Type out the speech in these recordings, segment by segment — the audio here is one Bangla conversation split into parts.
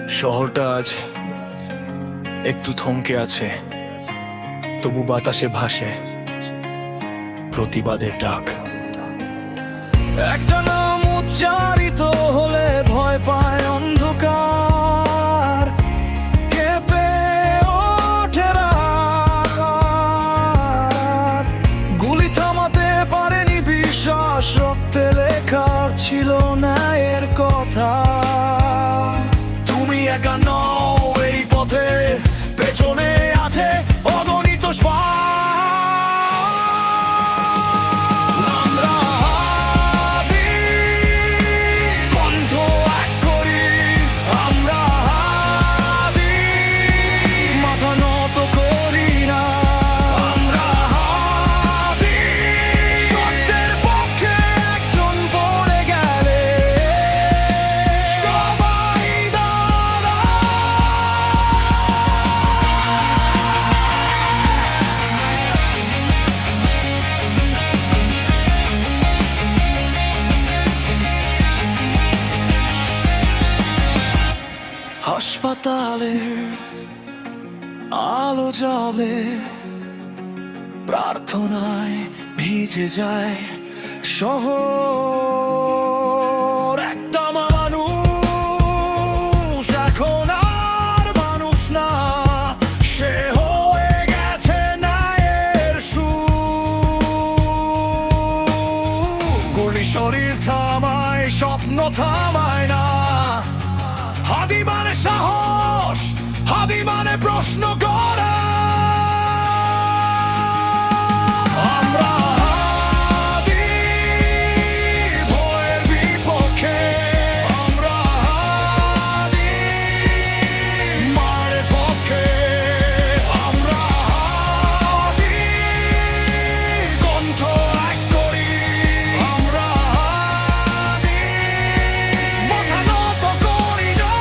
শহরটা আজ একটু থমকে আছে, তবু বাতাসে ভাসে প্রতিবাদের ডাক। একটা নাম উচ্চারিত হলে ভয় পায় অন্ধকার, কেঁপে ওঠে রাত। গুলি থামাতে পারেনি বিশ্বাস, রক্তে লেখা ছিল ন্যায়ের কথা। তুমি একা নও এই পথে, পেছনে আছে অগণিত আমরা হাদি, কণ্ঠ এক করি, আমরা হাদি, মাথা নত করি না। আমরা হাদি, সত্যের পক্ষে একজন পড়ে গেলে সবাই হাসপাতালে আলো জ্বলে, প্রার্থনায় ভিজে যায় শহর। একটা মানুষ এখন আর মানুষ না, সে হয়ে গেছে ন্যায়ের সুর। গুলি শরীর থামায়, স্বপ্ন থামায় না। হাদি মানে সাহস, হাদি মানে প্রশ্ন করা। আমরা হাদি, ভয়ের বিপক্ষে। আমরা হাদি, মারের পক্ষে। আমরা হাদি, কণ্ঠ এক করি। আমরা হাদি, মাথা নত করি না।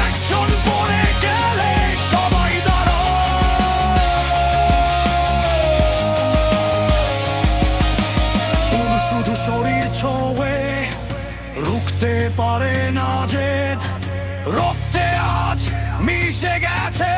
একজন পড়ে গেলে সবাই দাঁড়ায়। শুধু শরীর ছোঁয়ে রুখতে পারে না জেদ, রক্তে আজ মিশে গেছে